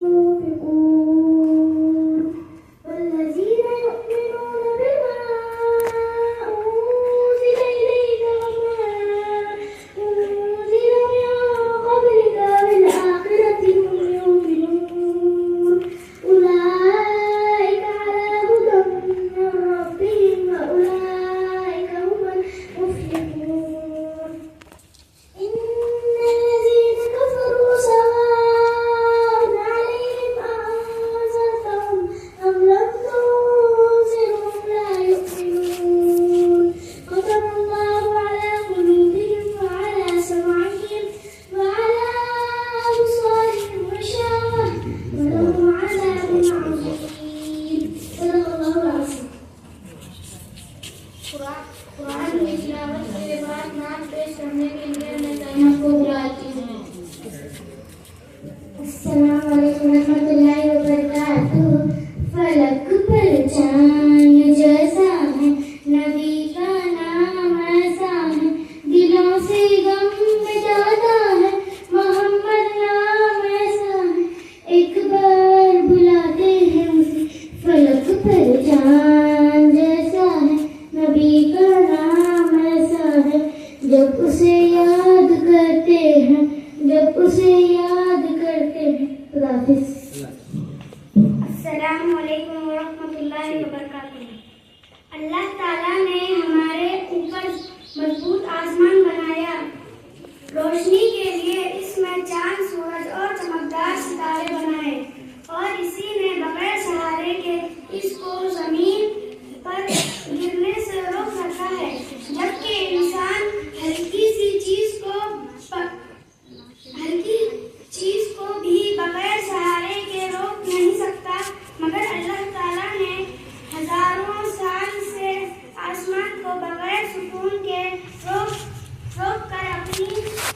والذين يؤمنون بما أنزل إليك وما أنزل من قبلك بالآخرة هم يؤمنون أولئك على هدى من ربهم وأولئك هم المفلحون إن الذين كفروا سواء عليهم أأنذرتهم أم لم تنذرهم لا يؤمنون ختم الله على قلوبهم وعلى سمعهم وعلى أبصارهم غشاوة ولهم عذاب عظيم صدق الله العظيم قرآن کی تلاوت کے بعد نعت پیش کرنے کے لیے میں طیب کو بلاتی ہوں. السلام علیکم ورحمۃ اللہ وبرکاتہ. فلک پر چاند جیسا ہے نبی کا نام ایسا ہے دلوں سے غم مٹاتا ہے محمد نام ایسا ہے ایک بار بلاتے ہیں اسے فلک پر چاند جیسا ہے نبی کا نام ایسا ہے جب اسے یاد کرتے ہیں خدا حافظ. السلام علیکم ورحمۃ اللہ وبرکاتہ. اللہ تعالیٰ نے ہمارے اوپر مضبوط آسمان بنایا روشنی کے لیے اس میں چاند سورج اور چمکدار ستارے بنائے اور اسی نے بغیر سہارے کے اس کو زمین پر گرنے سے روک رکھا ہے جبکہ انسان ہلکی چیز کو بھی بغیر سہارے کے روک نہیں سکتا مگر اللہ تعالیٰ نے ہزاروں سال سے آسمان کو بغیر سکون کے روک کر اپنی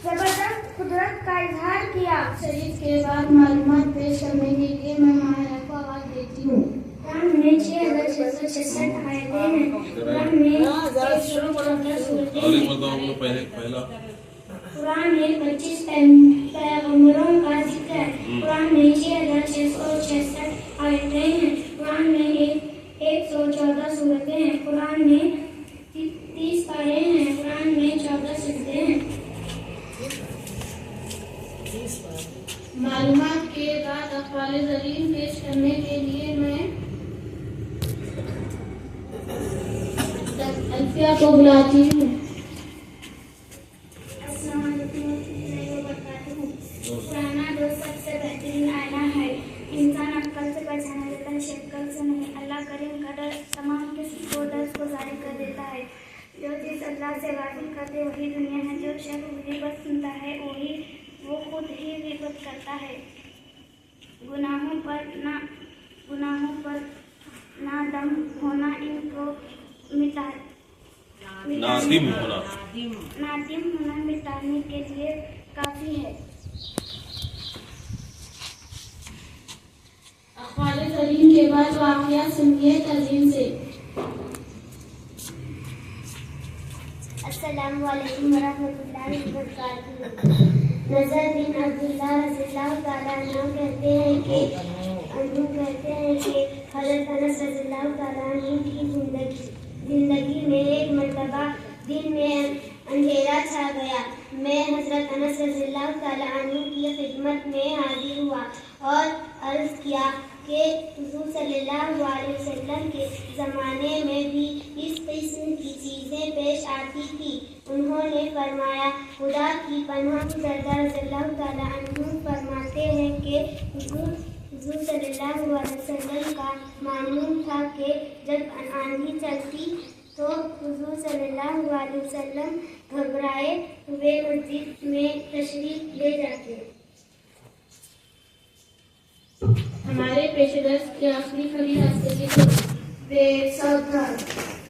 زبردست قدرت کا اظہار کیا. شریف کے بعد معلومات پیش کرنے کے لیے میں ماہرہ کو آواز دیتی ہوں. قرآن میں 6666 آیتیں ہیں. قرآن میں 114 سورتیں ہیں. قرآن میں 25 پیغمبروں کا ذکر ہے. قرآن میں 6666 آیتیں ہیں. قرآن میں 114 سورتیں ہیں. قرآن میں 30 پارے ہیں. قرآن میں 14 سجدے ہیں. معلومات کے بعد اقوال زرین پیش کرنے کے لیے میں الفیہ کو بلاتی ہوں. السلام علیکم ورحمۃ اللہ وبرکاتہ. پرانا دوست سب سے بہترین آئینہ ہے. انسان عقل سے پہچانا جاتا ہے شکل سے نہیں. اللہ کریم کا ڈر تمام کسی کو درد کو ظاہر کر دیتا ہے. جو چیز اللہ سے غافل کرتے وہی دنیا ہے. جو شخص غیبت سنتا ہے وہ خود ہی غیبت کرتا ہے. گناہوں پر نادم ہونا ان کو نادم ہونا مٹانے کے لیے کافی ہے. اقوال زرین کے بعد واقعہ سنیے تزئین سے. السلام علیکم ورحمۃ اللہ وبرکاتہ. نظر بن عبداللہ رضی اللہ تعالیٰ عنہ کہتے ہیں کہ حضرت انس رضی اللہ تعالیٰ عنہ کی زندگی میں ایک مرتبہ دن میں اندھیرا چھا گیا. میں حضرت انس رضی اللہ تعالیٰ عنہ کی خدمت میں حاضر ہوا اور عرض کیا کہ حضور صلی اللہ علیہ وسلم کے زمانے میں بھی اس قسم کی چیزیں پیش آتی تھی. انہوں نے فرمایا خدا کی پناہ سردار رضی اللہ تعالیٰ عنہ فرماتے ہیں کہ حضور صلی اللہ علیہ وسلم کا معمول تھا کہ جب آندھی چلتی تو حضور صلی اللہ علیہ وسلم گھبرائے ہوئے مسجد میں تشریف لے جاتے. ہمارے پیش درس کی آخری کڑی حاصل کی.